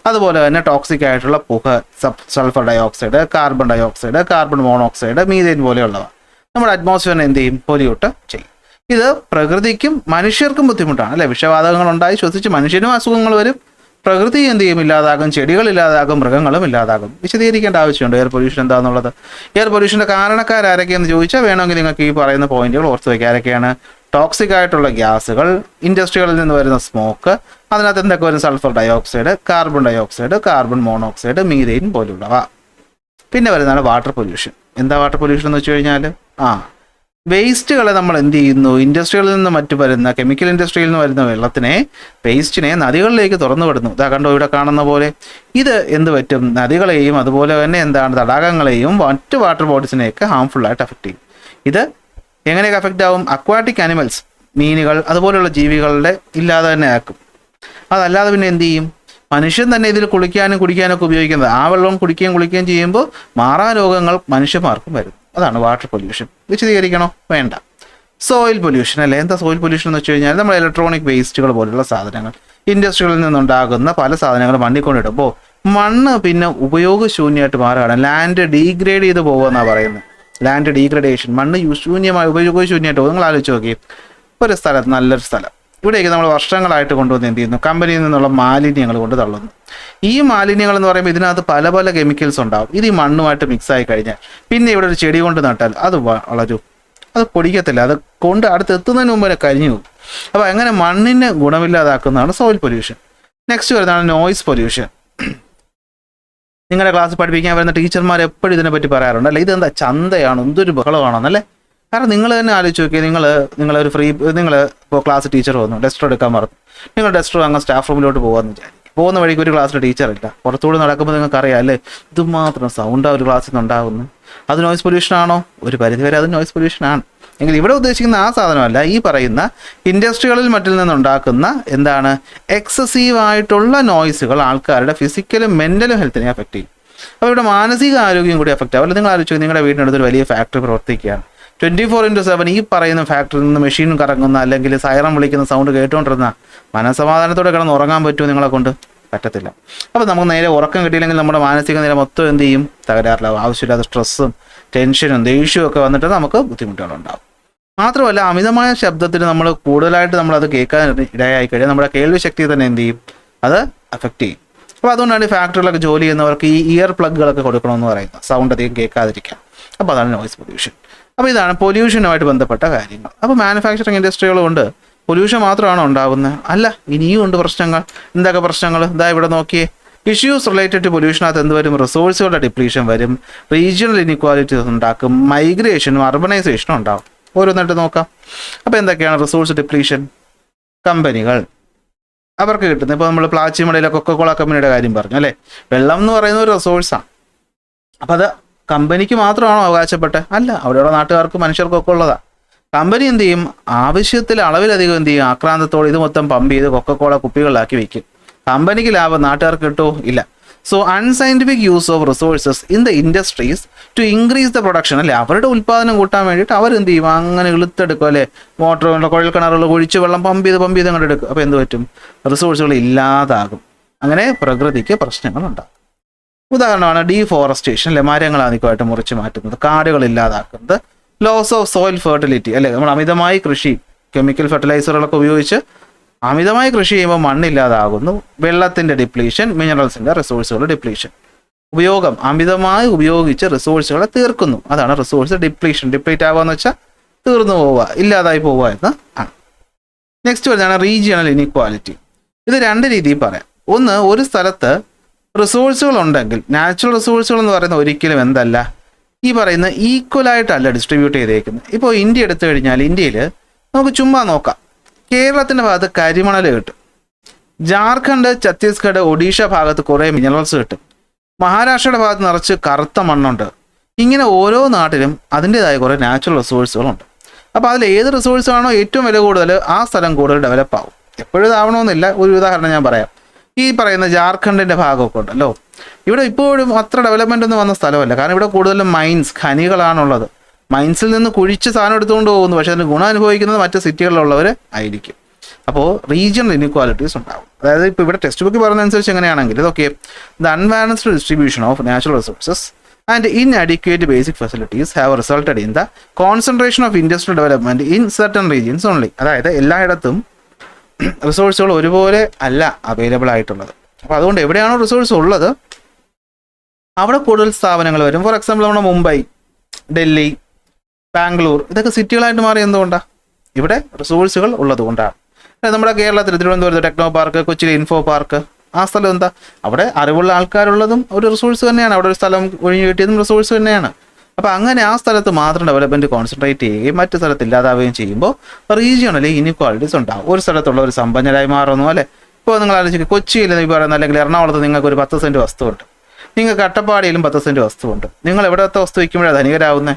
അതുപോലെ തന്നെ ടോക്സിക് ആയിട്ടുള്ള പുക, sulphur dioxide, carbon dioxide, carbon monoxide, methane പോലെയുള്ളവ നമ്മുടെ അറ്റ്മോസ്ഫിയറിനെ എന്ത് ചെയ്യും? പൊല്യൂട്ട് ചെയ്യും. ഇത് പ്രകൃതിക്കും മനുഷ്യർക്കും ബുദ്ധിമുട്ടാണ് അല്ലെ. വിഷവാതകങ്ങൾ ഉണ്ടായി ശ്വസിച്ച് മനുഷ്യനും അസുഖങ്ങൾ വരും, പ്രകൃതി എന്ത് ചെയ്യും? ഇല്ലാതാകും, ചെടികൾ ഇല്ലാതാകും, മൃഗങ്ങളും ഇല്ലാതാകും. വിശദീകരിക്കേണ്ട ആവശ്യമുണ്ട് എയർ പൊല്യൂഷൻ എന്താണെന്നുള്ളത്. എയർ പൊല്യൂഷൻ്റെ കാരണക്കാരൊക്കെയെന്ന് ചോദിച്ചാൽ വേണമെങ്കിൽ നിങ്ങൾക്ക് ഈ പറയുന്ന പോയിന്റുകൾ ഓർത്ത് വയ്ക്കുക. ആരൊക്കെയാണ്? ടോക്സിക് ആയിട്ടുള്ള ഗ്യാസുകൾ, ഇൻഡസ്ട്രികളിൽ നിന്ന് വരുന്ന സ്മോക്ക്, അതിനകത്ത് എന്തൊക്കെ വരും? Sulphur dioxide, carbon dioxide, carbon monoxide, methane പോലുള്ളവ. പിന്നെ വരുന്നതാണ് വാട്ടർ പൊല്യൂഷൻ. എന്താ വാട്ടർ പൊല്യൂഷൻ എന്ന് വെച്ച് കഴിഞ്ഞാൽ വേസ്റ്റുകളെ നമ്മൾ എന്ത് ചെയ്യുന്നു, ഇൻഡസ്ട്രികളിൽ നിന്ന് മറ്റു വരുന്ന കെമിക്കൽ ഇൻഡസ്ട്രിയിൽ നിന്ന് വരുന്ന വേസ്റ്റിനെ നദികളിലേക്ക് തുറന്നു വിടുന്നു. ഇതാ കണ്ടോ ഇവിടെ കാണുന്ന പോലെ. ഇത് എന്ത് പറ്റും, നദികളെയും അതുപോലെ തന്നെ തടാകങ്ങളെയും മറ്റ് വാട്ടർ ബോഡീസിനെയൊക്കെ ഹാംഫുള്ളായിട്ട് അഫക്റ്റ് ചെയ്യും. ഇത് എങ്ങനെയൊക്കെ അഫക്റ്റ് ആവും? അക്വാറ്റിക് ആനിമൽസ്, മീനുകൾ അതുപോലെയുള്ള ജീവികളുടെ ഇല്ലാതെ തന്നെ ആക്കും. അതല്ലാതെ പിന്നെ എന്ത് ചെയ്യും? മനുഷ്യൻ തന്നെ ഇതിൽ കുളിക്കാനും കുടിക്കാനും ഒക്കെ ഉപയോഗിക്കുന്നത്. ആ വെള്ളം കുടിക്കുകയും ചെയ്യുമ്പോൾ മാറാരോഗങ്ങൾ മനുഷ്യന്മാർക്കും വരും. അതാണ് വാട്ടർ പൊല്യൂഷൻ. വിശദീകരിക്കണോ? വേണ്ട. സോയിൽ പൊല്യൂഷൻ അല്ലേ? എന്താ സോയിൽ പൊല്യൂഷൻ എന്ന് വെച്ച് കഴിഞ്ഞാൽ നമ്മൾ ഇലക്ട്രോണിക് വേസ്റ്റുകൾ പോലുള്ള സാധനങ്ങൾ, ഇൻഡസ്ട്രികളിൽ നിന്നുണ്ടാകുന്ന പല സാധനങ്ങൾ മണ്ണിൽ കൊണ്ടിടുമ്പോൾ മണ്ണ് പിന്നെ ഉപയോഗശൂന്യമായിട്ട് മാറുകയാണ്. ലാൻഡ് ഡീഗ്രേഡ് ചെയ്ത് പോകുമെന്നാണ് പറയുന്നത്. ലാൻഡ് ഡീഗ്രഡേഷൻ, മണ്ണ് ഉപയോഗശൂന്യമായിട്ട് പോകും. നിങ്ങൾ ആലോചിച്ച് നോക്കി, ഒരു സ്ഥലത്ത് നല്ലൊരു സ്ഥലം ഇവിടേക്ക് നമ്മൾ വർഷങ്ങളായിട്ട് കൊണ്ടുവന്ന് എന്ത് ചെയ്യുന്നു, കമ്പനിയിൽ നിന്നുള്ള മാലിന്യങ്ങൾ കൊണ്ട് തള്ളുന്നു. ഈ മാലിന്യങ്ങൾ എന്ന് പറയുമ്പോൾ ഇതിനകത്ത് പല പല കെമിക്കൽസ് ഉണ്ടാവും. ഇത് ഈ മണ്ണുമായിട്ട് മിക്സ് ആയി കഴിഞ്ഞാൽ പിന്നെ ഇവിടെ ഒരു ചെടി കൊണ്ട് നട്ടാൽ അത് വളരും, അത് പൊടിക്കത്തില്ല, അത് കൊണ്ട് അടുത്ത് എത്തുന്നതിന് മുമ്പ് കരിഞ്ഞു പോകും. അപ്പോൾ അങ്ങനെ മണ്ണിനെ ഗുണമില്ലാതാക്കുന്നതാണ് സോയിൽ പൊല്യൂഷൻ. നെക്സ്റ്റ് വരുന്നതാണ് നോയ്സ് പൊല്യൂഷൻ. നിങ്ങളുടെ ക്ലാസ് പഠിപ്പിക്കാൻ വരുന്ന ടീച്ചർമാർ എപ്പോഴും ഇതിനെപ്പറ്റി പറയാറുണ്ട് അല്ലേ, ഇതെന്താ ചന്തയാണോ, എന്തൊരു ബഹളമാണെന്നല്ലേ. കാരണം നിങ്ങൾ തന്നെ ആലോചിച്ച് നോക്കിയാൽ, നിങ്ങൾ ഇപ്പോൾ ക്ലാസ് ടീച്ചർ വന്നു, ഡസ്റ്റർ എടുക്കാൻ മറന്നു, നിങ്ങൾ ഡസ്റ്റർ അങ്ങ് സ്റ്റാഫ് റൂമിലോട്ട് പോകാമെന്ന് വിചാരിക്കും. പോകുന്ന വഴിക്ക് ഒരു ക്ലാസ്സിൽ ടീച്ചറില്ല, പുറത്തുകൂടി നടക്കുമ്പോൾ നിങ്ങൾക്ക് അറിയാം അല്ലേ, ഇതുമാത്രം സൗണ്ടാണ് ഒരു ക്ലാസ്സിൽ നിന്ന് ഉണ്ടാകുന്നത്. അത് നോയ്സ് പൊല്യൂഷൻ ആണോ? ഒരു പരിധിവരെ അത് നോയ്സ് പൊല്യൂഷൻ ആണ്. എങ്കിൽ ഇവിടെ ഉദ്ദേശിക്കുന്ന ആ സാധനമല്ല, ഈ പറയുന്ന ഇൻഡസ്ട്രികളിൽ മറ്റിൽ നിന്നുണ്ടാക്കുന്ന എക്സസീവായിട്ടുള്ള നോയ്സുകൾ ആൾക്കാരുടെ ഫിസിക്കലും മെൻ്റലും ഹെൽത്തിനെ അഫക്റ്റ് ചെയ്യും. അപ്പോൾ ഇവിടെ മാനസിക ആരോഗ്യം കൂടി അഫക്റ്റ് ആവും. അല്ല, നിങ്ങൾ ആലോചിച്ചു, നിങ്ങളുടെ വീടിനടുത്തൊരു വലിയ ഫാക്ടറി പ്രവർത്തിക്കുകയാണ്. 24/7 ഈ പറയുന്ന ഫാക്ടറിയിൽ നിന്ന് മെഷീൻ കറങ്ങുന്ന അല്ലെങ്കിൽ സൈറം വിളിക്കുന്ന സൗണ്ട് കേട്ടുകൊണ്ടിരുന്ന മനസ്സമാധാനത്തോടെ കിടന്ന് ഉറങ്ങാൻ പറ്റുമോ? നിങ്ങളെ കൊണ്ട് പറ്റത്തില്ല. അപ്പോൾ നമുക്ക് നേരെ ഉറക്കം കിട്ടിയില്ലെങ്കിൽ നമ്മുടെ മാനസിക നില മൊത്തം എന്ത് ചെയ്യും? തകരാറിലാവും. ആവശ്യമില്ലാത്ത സ്ട്രെസ്സും ടെൻഷനും ദേഷ്യവും ഒക്കെ വന്നിട്ട് നമുക്ക് ബുദ്ധിമുട്ടുകളുണ്ടാവും. മാത്രമല്ല, അമിതമായ ശബ്ദത്തിന് നമ്മൾ കൂടുതലായിട്ട് നമ്മളത് കേൾക്കാൻ ഇടയായി കഴിഞ്ഞാൽ നമ്മുടെ കേൾവി ശക്തിയെ തന്നെ എന്ത് ചെയ്യും? അത് അഫക്റ്റ് ചെയ്യും. അപ്പോൾ അതുകൊണ്ടാണ് ഈ ഫാക്ടറികളൊക്കെ ജോലി ചെയ്യുന്നവർക്ക് ഈ ഇയർ പ്ലഗുകളൊക്കെ കൊടുക്കണമെന്ന് പറയുന്നത്, സൗണ്ട് അധികം കേൾക്കാതിരിക്കാം. അപ്പോൾ അതാണ് നോയ്സ് പൊല്യൂഷൻ. അപ്പോൾ ഇതാണ് പൊല്യൂഷനുമായിട്ട് ബന്ധപ്പെട്ട കാര്യങ്ങൾ. അപ്പോൾ മാനുഫാക്ചറിങ് ഇൻഡസ്ട്രികളുണ്ട് പൊല്യൂഷൻ മാത്രമാണോ ഉണ്ടാകുന്നത്? അല്ല, ഇനിയും ഉണ്ട് പ്രശ്നങ്ങൾ. എന്തൊക്കെ പ്രശ്നങ്ങൾ? ഇതാ ഇവിടെ നോക്കിയേ. ഇഷ്യൂസ് റിലേറ്റഡ് ടു പൊല്യൂഷനകത്ത് എന്ത് വരും? റിസോഴ്സുകളുടെ ഡിപ്ലീഷൻ വരും, റീജിയണൽ ഇനിക്വാലിറ്റീസ് ഉണ്ടാക്കും, മൈഗ്രേഷനും അർബനൈസേഷനും ഉണ്ടാകും. ഓരോന്നിട്ട് നോക്കാം. അപ്പോൾ എന്തൊക്കെയാണ് റിസോഴ്സ് ഡിപ്ലീഷൻ? കമ്പനികൾ അവർക്ക് കിട്ടുന്നത്, ഇപ്പോൾ നമ്മൾ പ്ലാച്ചിമടയിലെ കൊക്കക്കോള കമ്പനിയുടെ കാര്യം പറഞ്ഞു അല്ലേ, വെള്ളം എന്ന് പറയുന്ന ഒരു റിസോഴ്സാണ്. അപ്പോൾ അത് കമ്പനിക്ക് മാത്രമാണോ അവകാശപ്പെട്ടത്? അല്ല, അവിടെയുള്ള നാട്ടുകാർക്ക് മനുഷ്യർക്കൊക്കെ ഉള്ളതാണ്. കമ്പനി എന്ത് ചെയ്യും? ആവശ്യത്തിൽ അളവിലധികം എന്ത് ചെയ്യും? ആക്രാന്തത്തോടെ ഇത് മൊത്തം പമ്പ് ചെയ്ത് കൊക്കക്കോള കുപ്പികളിലാക്കി വയ്ക്കും. കമ്പനിക്ക് ലാഭം, നാട്ടുകാർക്ക് കിട്ടുമോ? ഇല്ല. So unscientific use of resources in the industries to increase the production അല്ലേ, അവരുടെ ഉൽപ്പാദനം കൂട്ടാൻ വേണ്ടിയിട്ട് അവരെന്ത് ചെയ്യും? അങ്ങനെ ഇളുത്തെടുക്കും അല്ലേ, മോട്ടറുകളുടെ കുഴൽ കിണറുകൾ ഒഴിച്ച് വെള്ളം പമ്പ് ചെയ്ത് അങ്ങോട്ട് എടുക്കും. അപ്പോൾ എന്ത് പറ്റും? റിസോഴ്സുകൾ ഇല്ലാതാകും. അങ്ങനെ പ്രകൃതിക്ക് പ്രശ്നങ്ങളുണ്ടാകും. ഉദാഹരണമാണ് ഡീഫോറസ്റ്റേഷൻ അല്ലെ, മരങ്ങൾ അധികമായിട്ട് മുറിച്ച് മാറ്റുന്നത്, കാടുകൾ ഇല്ലാതാക്കുന്നത്, ലോസ് ഓഫ് സോയിൽ ഫെർട്ടിലിറ്റി അല്ലെ, നമ്മൾ അമിതമായി കൃഷി കെമിക്കൽ ഫെർട്ടിലൈസറുകളൊക്കെ ഉപയോഗിച്ച് അമിതമായി കൃഷി ചെയ്യുമ്പോൾ മണ്ണില്ലാതാകുന്നു, വെള്ളത്തിൻ്റെ ഡിപ്ലീഷൻ, മിനറൽസിൻ്റെ റിസോഴ്സുകൾ ഡിപ്ലീഷൻ, അമിതമായി ഉപയോഗിച്ച് റിസോഴ്സുകളെ തീർക്കുന്നു. അതാണ് റിസോഴ്സ് ഡിപ്ലീഷൻ. ഡിപ്ലീറ്റ് ആവുക എന്ന് വെച്ചാൽ തീർന്നു പോവുക, ഇല്ലാതായി പോവുക എന്ന് ആണ്. നെക്സ്റ്റ് വരുന്നതാണ് റീജിയണൽ ഇനിക്വാലിറ്റി. ഇത് രണ്ട് രീതിയിൽ പറയാം. ഒന്ന്, ഒരു സ്ഥലത്ത് റിസോഴ്സുകൾ ഉണ്ടെങ്കിൽ, നാച്ചുറൽ റിസോഴ്സുകൾ എന്ന് പറയുന്നത് ഒരിക്കലും എന്തല്ല, ഈ പറയുന്ന ഈക്വലായിട്ടല്ല ഡിസ്ട്രിബ്യൂട്ട് ചെയ്തേക്കുന്നത്. ഇപ്പോൾ ഇന്ത്യ എടുത്തു കഴിഞ്ഞാൽ ഇന്ത്യയിൽ നമുക്ക് ചുമ്മാ നോക്കാം. കേരളത്തിൻ്റെ ഭാഗത്ത് കരിമണൽ കിട്ടും, ജാർഖണ്ഡ്, ഛത്തീസ്ഗഡ്, ഒഡീഷ ഭാഗത്ത് കുറേ മിനറൽസ് കിട്ടും, മഹാരാഷ്ട്രയുടെ ഭാഗത്ത് നിറച്ച് കറുത്ത മണ്ണുണ്ട്. ഇങ്ങനെ ഓരോ നാട്ടിലും അതിൻ്റെതായ കുറേ നാച്ചുറൽ റിസോഴ്സുകളുണ്ട്. അപ്പോൾ അതിൽ ഏത് റിസോഴ്സാണോ ഏറ്റവും വില കൂടുതൽ ആ സ്ഥലം കൂടുതൽ ഡെവലപ്പ് ആവും. എപ്പോഴും ഇതാവണമെന്നില്ല. ഒരു ഉദാഹരണം ഞാൻ പറയാം. ഈ പറയുന്ന ജാർഖണ്ഡിൻ്റെ ഭാഗമൊക്കെ ഉണ്ടല്ലോ, ഇവിടെ ഇപ്പോഴും അത്ര ഡെവലപ്മെൻ്റ് ഒന്നും വന്ന സ്ഥലമല്ല. കാരണം ഇവിടെ കൂടുതലും മൈൻസ്, ഖനികളാണുള്ളത്. മൈൻസിൽ നിന്ന് കുഴിച്ച് സാധനം എടുത്തുകൊണ്ട് പോകുന്നു, പക്ഷേ അതിന് ഗുണം അനുഭവിക്കുന്നത് മറ്റ് സിറ്റികളിലുള്ളവർ ആയിരിക്കും. അപ്പോൾ റീജിയണൽ ഇനിക്വാലിറ്റീസ് ഉണ്ടാകും. അതായത് ഇപ്പോൾ ഇവിടെ ടെക്സ്റ്റ് ബുക്ക് പറയുന്നതനുസരിച്ച് എങ്ങനെയാണെങ്കിൽ ഇതൊക്കെ the unbalanced distribution of natural resources and inadequate basic facilities have resulted in the concentration of industrial development in certain regions only. അതായത് എല്ലായിടത്തും റിസോഴ്സുകൾ ഒരുപോലെ അല്ല അവൈലബിൾ ആയിട്ടുള്ളത്. അപ്പോൾ അതുകൊണ്ട് എവിടെയാണോ റിസോഴ്സ് ഉള്ളത് അവിടെ കൂടുതൽ സ്ഥാപനങ്ങൾ വരും. ഫോർ എക്സാമ്പിൾ നമ്മുടെ മുംബൈ, ഡൽഹി, ബാംഗ്ലൂർ ഇതൊക്കെ സിറ്റികളായിട്ട് മാറി എന്തുകൊണ്ടാണ്? ഇവിടെ റിസോഴ്സുകൾ ഉള്ളത് കൊണ്ടാണ്. നമ്മുടെ കേരളത്തിൽ തിരുവനന്തപുരത്ത് ടെക്നോ പാർക്ക്, കൊച്ചിയിലെ ഇൻഫോ പാർക്ക്, ആ സ്ഥലം എന്താ? അവിടെ അറിവുള്ള ആൾക്കാരുള്ളതും ഒരു റിസോഴ്സ് തന്നെയാണ്. അവിടെ ഒരു സ്ഥലം ഒഴിഞ്ഞു കിട്ടിയതും റിസോഴ്സ് തന്നെയാണ്. അപ്പോൾ അങ്ങനെ ആ സ്ഥലത്ത് മാത്രം ഡെവലപ്മെൻറ്റ് കോൺസെൻട്രേറ്റ് ചെയ്യുകയും മറ്റു സ്ഥലത്ത് ഇല്ലാതാവുകയും ചെയ്യുമ്പോൾ റീജിയണലി ഇനിക്വാളിറ്റീസ് ഉണ്ടാകും. ഒരു സ്ഥലത്തുള്ള ഒരു സമ്പന്നരായി മാറുന്നു അല്ലേ. ഇപ്പോൾ നിങ്ങൾ ആലോചിക്കുക, കൊച്ചിയിൽ ഈ പറയുന്ന അല്ലെങ്കിൽ എറണാകുളത്ത് നിങ്ങൾക്ക് ഒരു 10 സെൻറ്റ് വസ്തുവുണ്ട്, നിങ്ങൾക്ക് അട്ടപ്പാടിയിലും 10 സെൻറ്റ് വസ്തുവുണ്ട്. നിങ്ങൾ എവിടത്തെ വസ്തു വയ്ക്കുമ്പോഴാണ് ധനികരാകുന്നത്?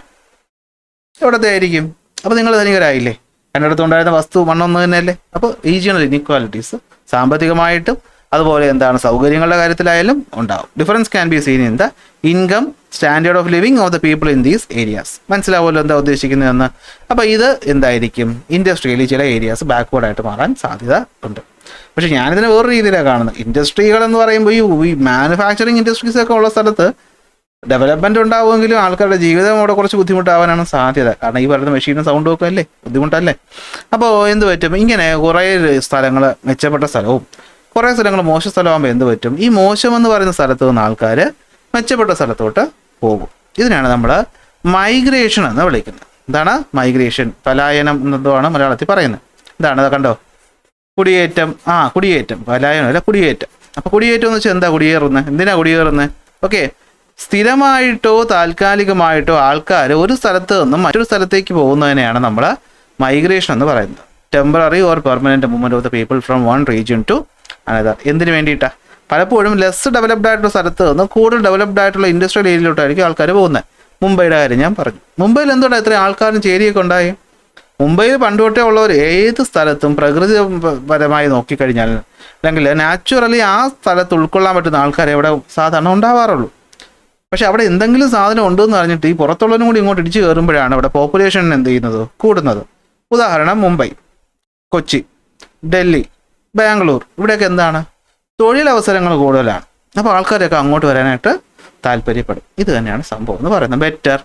എവിടത്തെ ആയിരിക്കും? അപ്പോൾ നിങ്ങൾ ധനികരായില്ലേ? രണ്ടിടത്തുണ്ടായിരുന്ന വസ്തു മണ്ണൊന്നു തന്നെയല്ലേ? അപ്പോൾ റീജിയണൽ ഇനിക്വാലിറ്റീസ് സാമ്പത്തികമായിട്ടും അതുപോലെ എന്താണ് സൗകര്യങ്ങളുടെ കാര്യത്തിലായാലും ഉണ്ടാവും. Difference can be seen in the income standard of living of the people in these areas. മനസ്സിലാവുമല്ലോ എന്താ ഉദ്ദേശിക്കുന്നതെന്ന്. അപ്പോൾ ഇത് എന്തായിരിക്കും? ഇൻഡസ്ട്രിയലി ചില ഏരിയാസ് ബാക്ക്വേർഡായിട്ട് മാറാൻ സാധ്യത ഉണ്ട്. പക്ഷേ ഞാനിതിനെ വേറെ രീതിയിലാണ് കാണുന്നത്. ഇൻഡസ്ട്രികൾ എന്ന് പറയുമ്പോൾ ഈ മാനുഫാക്ചറിങ് ഇൻഡസ്ട്രീസ് ഒക്കെ ഉള്ള സ്ഥലത്ത് ഡെവലപ്മെൻറ്റ് ഉണ്ടാവുമെങ്കിലും ആൾക്കാരുടെ ജീവിതം അവിടെ കുറച്ച് ബുദ്ധിമുട്ടാവാനാണ് സാധ്യത. കാരണം ഈ പറയുന്ന മെഷീനും സൗണ്ടും ഒക്കെ അല്ലേ, ബുദ്ധിമുട്ടല്ലേ. അപ്പോൾ എന്ത് പറ്റും? ഇങ്ങനെ കുറേ സ്ഥലങ്ങൾ മെച്ചപ്പെട്ട സ്ഥലവും കുറേ സ്ഥലങ്ങൾ മോശ സ്ഥലമാകുമ്പോൾ എന്ത് പറ്റും? ഈ മോശമെന്ന് പറയുന്ന സ്ഥലത്ത് നിന്ന് ആൾക്കാർ മെച്ചപ്പെട്ട സ്ഥലത്തോട്ട് പോകും. ഇതിനാണ് നമ്മൾ മൈഗ്രേഷൻ എന്ന് വിളിക്കുന്നത്. എന്താണ് മൈഗ്രേഷൻ? പലായനം എന്നതാണ് മലയാളത്തിൽ പറയുന്നത്. എന്താണ് കണ്ടോ? കുടിയേറ്റം. കുടിയേറ്റം, പലായനം അല്ല, കുടിയേറ്റം. അപ്പോൾ കുടിയേറ്റം എന്ന് വെച്ചാൽ എന്താ? കുടിയേറുന്നത്. എന്തിനാ കുടിയേറുന്നത്? ഓക്കെ, സ്ഥിരമായിട്ടോ താൽക്കാലികമായിട്ടോ ആൾക്കാർ ഒരു സ്ഥലത്ത് നിന്നും മറ്റൊരു സ്ഥലത്തേക്ക് പോകുന്നതിനെയാണ് നമ്മൾ മൈഗ്രേഷൻ എന്ന് പറയുന്നത്. Temporary or permanent movement of the people from one region to another. എന്തിനു വേണ്ടിയിട്ടാണ്? പലപ്പോഴും ലെസ് ഡെവലപ്ഡ് ആയിട്ടുള്ള സ്ഥലത്ത് നിന്ന് കൂടുതൽ ഡെവലപ്ഡ് ആയിട്ടുള്ള ഇൻഡസ്ട്രിയൽ ഏരിയയിലോട്ടായിരിക്കും ആൾക്കാർ പോകുന്നത്. മുംബൈയുടെ കാര്യം ഞാൻ പറഞ്ഞു. മുംബൈയിൽ എന്തുകൊണ്ടാണ് ഇത്രയും ആൾക്കാരും ചേരിയൊക്കെ ഉണ്ടായി? മുംബൈയിൽ പണ്ടുതൊട്ടേ ഉള്ളവർ ഏത് സ്ഥലത്തും പ്രകൃതിപരമായി നോക്കിക്കഴിഞ്ഞാൽ അല്ലെങ്കിൽ നാച്ചുറലി ആ സ്ഥലത്ത് ഉൾക്കൊള്ളാൻ പറ്റുന്ന ആൾക്കാരെ അവിടെ സാധാരണ ഉണ്ടാവാറുള്ളൂ. പക്ഷെ അവിടെ എന്തെങ്കിലും സാധനം ഉണ്ടെന്ന് പറഞ്ഞിട്ട് ഈ പുറത്തുള്ളവരും കൂടി ഇങ്ങോട്ട് ഇടിച്ചു കയറുമ്പോഴാണ് അവിടെ പോപ്പുലേഷൻ എന്ത് ചെയ്യുന്നത്? കൂടുന്നത്. ഉദാഹരണം മുംബൈ, കൊച്ചി, ഡൽഹി, ബാംഗ്ലൂർ, ഇവിടെയൊക്കെ എന്താണ്? തൊഴിലവസരങ്ങൾ കൂടുതലാണ്. അപ്പോൾ ആൾക്കാരൊക്കെ അങ്ങോട്ട് വരാനായിട്ട് താല്പര്യപ്പെടും. ഇത് തന്നെയാണ് സംഭവം എന്ന് പറയുന്നത്. ബെറ്റർ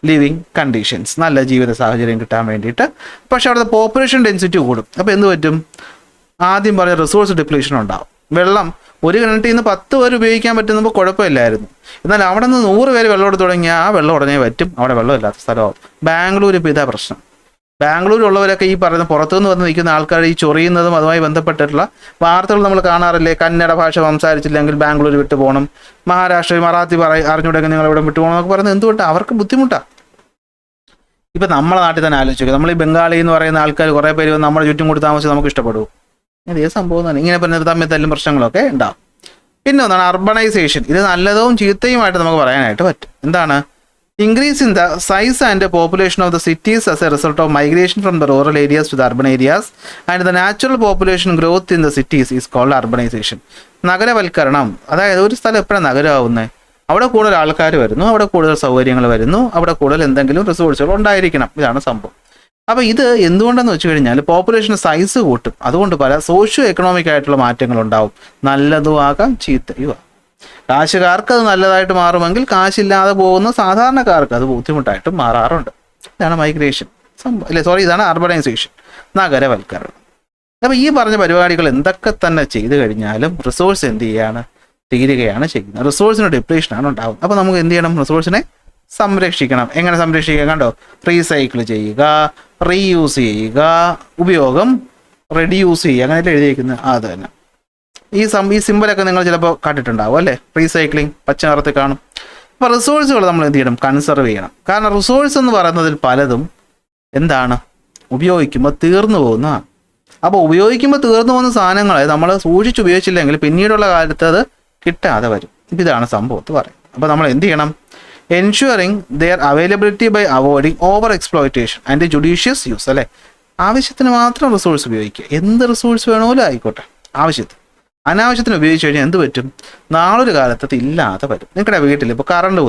ലിവിങ് കണ്ടീഷൻസ്, നല്ല ജീവിത സാഹചര്യം കിട്ടാൻ വേണ്ടിയിട്ട്. പക്ഷെ അവിടുത്തെ പോപ്പുലേഷൻ ഡെൻസിറ്റി കൂടും. അപ്പോൾ എന്ത് പറ്റും? ആദ്യം പറഞ്ഞ റിസോഴ്സ് ഡിപ്ലീഷൻ ഉണ്ടാവും. വെള്ളം ഒരു കിണറ്റിൽ നിന്ന് 10 പേര് ഉപയോഗിക്കാൻ പറ്റുമ്പോൾ കുഴപ്പമില്ലായിരുന്നു. എന്നാൽ അവിടെ നിന്ന് 100 പേര് വെള്ളം എടുത്ത് തുടങ്ങിയാൽ ആ വെള്ളം ഉടനെ പറ്റും. അവിടെ വെള്ളമില്ലാത്ത സ്ഥലമാവും. ബാംഗ്ലൂർ ഇപ്പോൾ ഇതാ പ്രശ്നം. ബാംഗ്ലൂരുള്ളവരൊക്കെ ഈ പറയുന്ന പുറത്തുനിന്ന് വന്ന് നിൽക്കുന്ന ആൾക്കാർ ഈ ചൊറിയുന്നതും അതുമായി ബന്ധപ്പെട്ടിട്ടുള്ള വാർത്തകൾ നമ്മൾ കാണാറില്ലേ? കന്നഡ ഭാഷ സംസാരിച്ചില്ലെങ്കിൽ ബാംഗ്ലൂർ വിട്ടു പോകണം, മഹാരാഷ്ട്രയിൽ മറാത്തി അറിഞ്ഞുകൂടെങ്കിൽ നിങ്ങൾ ഇവിടെ വിട്ടു പോകണം എന്നൊക്കെ പറയുന്നത് എന്തുകൊണ്ടാണ്? അവർക്ക് ബുദ്ധിമുട്ടാണ്. ഇപ്പം നമ്മളെ നാട്ടിൽ തന്നെ ആലോചിക്കുക. നമ്മൾ ഈ ബംഗാളി എന്ന് പറയുന്ന ആൾക്കാർ കുറേ പേര് വന്ന് നമ്മുടെ ചുറ്റും കൂടി താമസിച്ച് നമുക്ക് ഇഷ്ടപ്പെടും. അതേ സംഭവം തന്നെ. ഇങ്ങനെ പറഞ്ഞ തമ്മിൽ തല്ലും പ്രശ്നങ്ങളൊക്കെ ഉണ്ടാവും. പിന്നെ ഒന്നാണ് അർബണൈസേഷൻ. ഇത് നല്ലതും ചീത്തയുമായിട്ട് നമുക്ക് പറയാനായിട്ട് പറ്റും. എന്താണ്? increase in the size and the population of the cities as a result of migration from the rural areas to the urban areas, and the natural population growth in the cities is called urbanization. നഗരവൽക്കരണം. അതായത് ഒരു സ്ഥലം എപ്പോഴാണ് നഗരമാവുന്നത്? അവിടെ കൂടുതൽ ആൾക്കാർ വരുന്നു, അവിടെ കൂടുതൽ സൗകര്യങ്ങൾ വരുന്നു, അവിടെ കൂടുതൽ എന്തെങ്കിലും റിസോഴ്സുകൾ ഉണ്ടായിരിക്കണം. ഇതാണ് സംഭവം. അപ്പോൾ ഇത് എന്തുകൊണ്ടെന്ന് വെച്ച് കഴിഞ്ഞാൽ പോപ്പുലേഷൻ സൈസ് കൂട്ടും. അതുകൊണ്ട് പല സോഷ്യോ എക്കണോമിക് ആയിട്ടുള്ള മാറ്റങ്ങളുണ്ടാവും. നല്ലതും ആകാം, ചീത്തയും ആകാം. കാശുകാർക്ക് അത് നല്ലതായിട്ട് മാറുമെങ്കിൽ കാശില്ലാതെ പോകുന്ന സാധാരണക്കാർക്ക് അത് ബുദ്ധിമുട്ടായിട്ടും മാറാറുണ്ട്. ഇതാണ് മൈഗ്രേഷൻ ഇതാണ് അർബണൈസേഷൻ, നഗരവൽക്കരണം. അപ്പോൾ ഈ പറഞ്ഞ പരിപാടികൾ എന്തൊക്കെ തന്നെ ചെയ്തു കഴിഞ്ഞാലും റിസോഴ്സ് എന്ത് ചെയ്യാണ്? തീരുകയാണ് ചെയ്യുന്നത്. റിസോഴ്സിന് ഡിപ്ലീഷനാണ് ഉണ്ടാകും. അപ്പോൾ നമുക്ക് എന്ത് ചെയ്യണം? റിസോഴ്സിനെ സംരക്ഷിക്കണം. എങ്ങനെ സംരക്ഷിക്കുക? കണ്ടോ, റീസൈക്കിൾ ചെയ്യുക, റീയൂസ് ചെയ്യുക, ഉപയോഗം റെഡ്യൂസ് ചെയ്യുക, അങ്ങനെ എഴുതിയിരിക്കുന്നത് അത് തന്നെ. ഈ സിമ്പിളൊക്കെ നിങ്ങൾ ചിലപ്പോൾ കണ്ടിട്ടുണ്ടാവും അല്ലേ? റീസൈക്ലിംഗ് പച്ച നിറത്തിൽ കാണും. അപ്പോൾ റിസോഴ്സുകൾ നമ്മൾ എന്ത് ചെയ്യണം? കൺസർവ് ചെയ്യണം. കാരണം റിസോഴ്സ് എന്ന് പറയുന്നതിൽ പലതും എന്താണ്? ഉപയോഗിക്കുമ്പോൾ തീർന്നു പോകുന്നതാണ്. അപ്പോൾ ഉപയോഗിക്കുമ്പോൾ തീർന്നു പോകുന്ന സാധനങ്ങളെ നമ്മൾ സൂക്ഷിച്ച് ഉപയോഗിച്ചില്ലെങ്കിൽ പിന്നീടുള്ള കാലത്ത് അത് കിട്ടാതെ വരും. ഇതാണ് സംഭവത്ത് പറയും. അപ്പോൾ നമ്മൾ എന്ത് ചെയ്യണം? Ensuring their availability by avoiding over exploitation and judicious use അല്ലേ? ആവശ്യത്തിന് മാത്രം റിസോഴ്സ് ഉപയോഗിക്കുക. എന്ത് റിസോഴ്സ് വേണമെങ്കിലും ആയിക്കോട്ടെ, ആവശ്യത്തിന്. അനാവശ്യത്തിന് ഉപയോഗിച്ച് കഴിഞ്ഞാൽ എന്ത് പറ്റും? നാളൊരു കാലത്ത് ഇല്ലാതെ വരും. നിങ്ങളുടെ വീട്ടിൽ ഇപ്പോൾ കറണ്ട്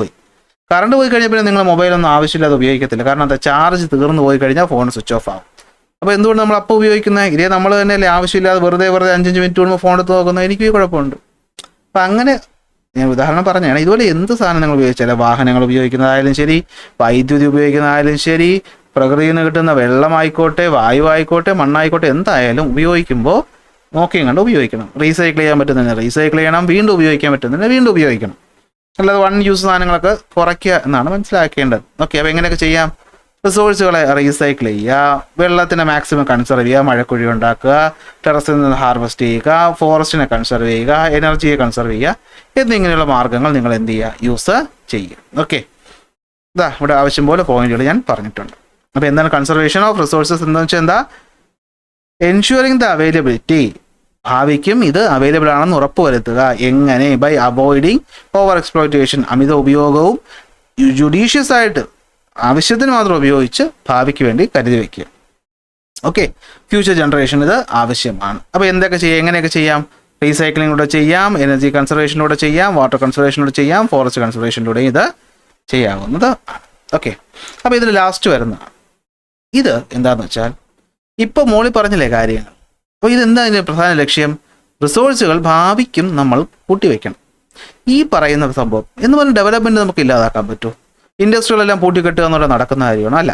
പോയി കഴിഞ്ഞാൽ പിന്നെ നിങ്ങൾ മൊബൈലൊന്നും ആവശ്യമില്ലാതെ ഉപയോഗിക്കത്തില്ല. കാരണം എന്താ? ചാർജ് തീർന്നു പോയി കഴിഞ്ഞാൽ ഫോൺ സ്വിച്ച് ഓഫ് ആകും. അപ്പോൾ എന്തുകൊണ്ട് നമ്മൾ അപ്പോൾ ഉപയോഗിക്കുന്നത്? ഇതേ നമ്മൾ തന്നെയല്ലേ ആവശ്യമില്ലാതെ വെറുതെ 5-5 മിനിറ്റ് കൂടുമ്പോൾ ഫോൺ എടുത്ത് നോക്കുന്നത്? എനിക്ക് കുഴപ്പമുണ്ട്. അപ്പം അങ്ങനെ ഞാൻ ഉദാഹരണം പറഞ്ഞാണ്. ഇതുപോലെ എന്ത് സാധനങ്ങൾ ഉപയോഗിച്ചാലും, വാഹനങ്ങൾ ഉപയോഗിക്കുന്നതായാലും ശരി, വൈദ്യുതി ഉപയോഗിക്കുന്നതായാലും ശരി, പ്രകൃതിയിൽ നിന്ന് കിട്ടുന്ന വെള്ളമായിക്കോട്ടെ, വായു ആയിക്കോട്ടെ, മണ്ണായിക്കോട്ടെ, എന്തായാലും ഉപയോഗിക്കുമ്പോൾ നോക്കിയും കണ്ട് ഉപയോഗിക്കണം. റീസൈക്കിൾ ചെയ്യാൻ പറ്റുന്നതിന് റീസൈക്കിൾ ചെയ്യണം, വീണ്ടും ഉപയോഗിക്കാൻ പറ്റുന്നതിന് വീണ്ടും ഉപയോഗിക്കണം. അല്ലാതെ വൺ യൂസ് സാധനങ്ങളൊക്കെ കുറയ്ക്കുക എന്നാണ് മനസ്സിലാക്കേണ്ടത്. ഓക്കെ, അപ്പോൾ എങ്ങനെയൊക്കെ ചെയ്യാം? റിസോഴ്സുകളെ റീസൈക്കിൾ ചെയ്യുക, വെള്ളത്തിനെ മാക്സിമം കൺസർവ് ചെയ്യുക, മഴക്കുഴി ഉണ്ടാക്കുക, ടെറസിൽ നിന്ന് ഹാർവെസ്റ്റ് ചെയ്യുക, ഫോറസ്റ്റിനെ കൺസർവ് ചെയ്യുക, എനർജിയെ കൺസർവ് ചെയ്യുക എന്നിങ്ങനെയുള്ള മാർഗ്ഗങ്ങൾ നിങ്ങൾ എന്ത് ചെയ്യുക, യൂസ് ചെയ്യുക. ഓക്കെ, ഇതാ ഇവിടെ ആവശ്യം പോലെ പോയിന്റുകൾ ഞാൻ പറഞ്ഞിട്ടുണ്ട്. അപ്പോൾ എന്താണ് കൺസർവേഷൻ ഓഫ് റിസോഴ്സസ് എന്ന് വെച്ചാൽ എന്താ? എൻഷുറിങ് ദ അവൈലബിലിറ്റി, ഭാവിക്കും ഇത് അവൈലബിൾ ആണെന്ന് ഉറപ്പുവരുത്തുക. എങ്ങനെ? ബൈ അവോയ്ഡിങ് ഓവർ എക്സ്പ്ലോയിറ്റേഷൻ, അമിത ഉപയോഗവും ജുഡീഷ്യസ് ആയിട്ട് ആവശ്യത്തിന് മാത്രം ഉപയോഗിച്ച് ഭാവിക്ക് വേണ്ടി കരുതി വയ്ക്കുക. ഓക്കെ, ഫ്യൂച്ചർ ജനറേഷൻ ഇത് ആവശ്യമാണ്. അപ്പോൾ എന്തൊക്കെ ചെയ്യാം, എങ്ങനെയൊക്കെ ചെയ്യാം? റീസൈക്ലിങ്ങിലൂടെ ചെയ്യാം, എനർജി കൺസർവേഷനിലൂടെ ചെയ്യാം, വാട്ടർ കൺസർവേഷനിലൂടെ ചെയ്യാം, ഫോറസ്റ്റ് കൺസർവേഷനിലൂടെയും ഇത് ചെയ്യാവുന്നത് ആണ്. ഓക്കെ, അപ്പോൾ ഇതിൽ ലാസ്റ്റ് വരുന്നതാണ് ഇത് എന്താണെന്ന് വെച്ചാൽ, ഇപ്പോൾ മോളി പറഞ്ഞില്ലേ കാര്യങ്ങൾ. അപ്പോൾ ഇതെന്താ ഇതിൻ്റെ പ്രധാന ലക്ഷ്യം? റിസോഴ്സുകൾ ഭാവിക്കും നമ്മൾ കൂട്ടിവെക്കണം. ഈ പറയുന്ന സംഭവം എന്ന് പറഞ്ഞ ഡെവലപ്മെൻറ്റ് നമുക്ക് ഇല്ലാതാക്കാൻ പറ്റുമോ? ഇൻഡസ്ട്രികളെല്ലാം പൂട്ടിക്കെട്ടുക എന്നുള്ള നടക്കുന്ന കാര്യമാണോ? അല്ല.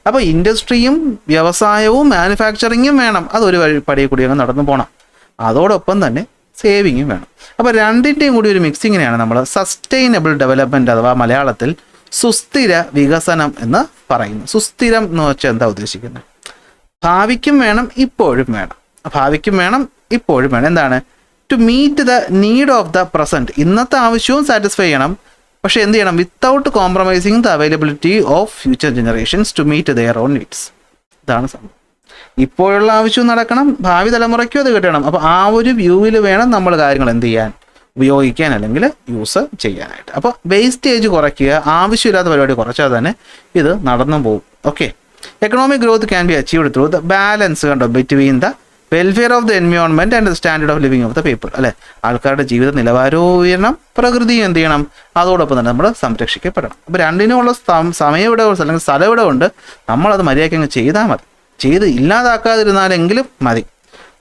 അപ്പോൾ ഇൻഡസ്ട്രിയും വ്യവസായവും മാനുഫാക്ചറിങ്ങും വേണം, അതൊരു പടിയെ കൂടി അങ്ങ് നടന്നു പോകണം. അതോടൊപ്പം തന്നെ സേവിങ്ങും വേണം. അപ്പോൾ രണ്ടിൻ്റെയും കൂടി ഒരു മിക്സിങ്ങിനെയാണ് നമ്മൾ സസ്റ്റൈനബിൾ ഡെവലപ്മെൻറ്റ് അഥവാ മലയാളത്തിൽ സുസ്ഥിര വികസനം എന്ന് പറയുന്നു. സുസ്ഥിരം എന്ന് വെച്ചാൽ എന്താ ഉദ്ദേശിക്കുന്നത്? ഭാവിക്കും വേണം, ഇപ്പോഴും വേണം. ഭാവിക്കും വേണം, ഇപ്പോഴും വേണം. എന്താണ്? To meet the need of the present, ഇന്നത്തെ ആവശ്യവും സാറ്റിസ്ഫൈ ചെയ്യണം. പക്ഷേ എന്ത് ചെയ്യണം? Without compromising the availability of future generations to meet their own needs. ഇതാണ് സംഭവം. ഇപ്പോഴുള്ള ആവശ്യവും നടക്കണം, ഭാവി തലമുറയ്ക്കും അത് കിട്ടണം. അപ്പോൾ ആ ഒരു വ്യൂവിൽ വേണം നമ്മൾ കാര്യങ്ങൾ എന്ത് ചെയ്യാൻ, ഉപയോഗിക്കാൻ അല്ലെങ്കിൽ യൂസ് ചെയ്യാനായിട്ട്. അപ്പോൾ വേസ്റ്റേജ് കുറയ്ക്കുക, ആവശ്യമില്ലാത്ത പരിപാടി കുറച്ചാൽ തന്നെ ഇത് നടന്നു പോകും. Okay, economic growth can be achieved through the balance കണ്ടോ between the welfare of the environment and the standard of living of the people. അല്ലേ, ആൾക്കാരുടെ ജീവിത നിലവാരവും ഉയരണം, പ്രകൃതിയും എന്ത് ചെയ്യണം, അതോടൊപ്പം തന്നെ നമ്മൾ സംരക്ഷിക്കപ്പെടണം. അപ്പോൾ രണ്ടിനുമുള്ള സമയം ഇവിടെ അല്ലെങ്കിൽ സ്ഥലം ഇവിടെ ഉണ്ട്, നമ്മളത് മര്യാദയ്ക്ക് അങ്ങ് ചെയ്താൽ മതി. ചെയ്ത് ഇല്ലാതാക്കാതിരുന്നാലെങ്കിലും മതി.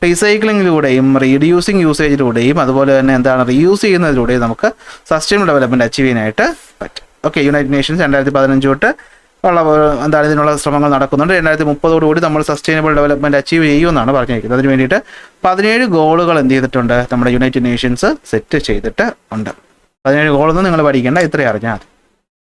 റീസൈക്ലിങ്ങിലൂടെയും റീഡ്യൂസിങ് യൂസേജിലൂടെയും അതുപോലെ തന്നെ എന്താണ് റീയൂസ് ചെയ്യുന്നതിലൂടെയും നമുക്ക് സസ്റ്റൈനബിൾ ഡെവലപ്മെൻറ്റ് അച്ചീവ് ചെയ്യാനായിട്ട് പറ്റും. ഓക്കെ, യുണൈറ്റഡ് നേഷൻസ് 2015 തൊട്ട് ഉള്ള എന്താണ് ഇതിനുള്ള ശ്രമങ്ങൾ നടക്കുന്നുണ്ട്. 2030 നമ്മൾ സസ്റ്റൈനബിൾ ഡെവലപ്മെൻറ്റ് അച്ചീവ് ചെയ്യുമെന്നാണ് പറഞ്ഞിരിക്കുന്നത്. അതിന് വേണ്ടിയിട്ട് 17 ഗോളുകൾ എന്ത് ചെയ്തിട്ടുണ്ട്, നമ്മുടെ യുണൈറ്റഡ് നേഷൻസ് സെറ്റ് ചെയ്തിട്ട് ഉണ്ട്. 17 ഗോളൊന്നും നിങ്ങൾ പഠിക്കേണ്ട, ഇത്രയും അറിഞ്ഞാൽ മതി.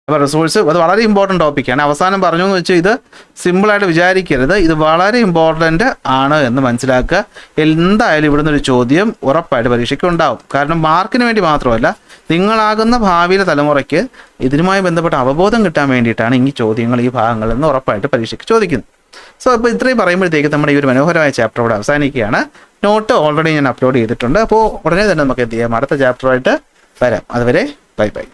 അപ്പോൾ റിസോഴ്സ് അത് വളരെ ഇമ്പോർട്ടൻറ്റ് ടോപ്പിക്കാണ്. അവസാനം പറഞ്ഞു എന്ന് വെച്ചാൽ ഇത് സിമ്പിളായിട്ട് വിചാരിക്കരുത്, ഇത് വളരെ ഇമ്പോർട്ടൻ്റ് ആണ് എന്ന് മനസ്സിലാക്കുക. എന്തായാലും ഇവിടുന്ന് ഒരു ചോദ്യം ഉറപ്പായിട്ട് പരീക്ഷയ്ക്ക് ഉണ്ടാവും. കാരണം മാർക്കിന് വേണ്ടി മാത്രമല്ല, നിങ്ങളാകുന്ന ഭാവിയിലെ തലമുറയ്ക്ക് ഇതിനുമായി ബന്ധപ്പെട്ട അവബോധം കിട്ടാൻ വേണ്ടിയിട്ടാണ് ഈ ചോദ്യങ്ങൾ ഈ ഭാഗങ്ങളിൽ നിന്ന് ഉറപ്പായിട്ട് പരീക്ഷയ്ക്ക് ചോദിക്കുന്നത്. സോ ഇപ്പോൾ ഇത്രയും പറയുമ്പോഴത്തേക്ക് നമ്മുടെ ഈ ഒരു മനോഹരമായ ചാപ്റ്റർ ഇവിടെ അവസാനിക്കുകയാണ്. നോട്ട് ഓൾറെഡി ഞാൻ അപ്ലോഡ് ചെയ്തിട്ടുണ്ട്. അപ്പോൾ ഉടനെ തന്നെ നമുക്ക് എന്ത് ചെയ്യാം, അടുത്ത ചാപ്റ്ററായിട്ട് വരാം. അതുവരെ ബൈ ബൈ.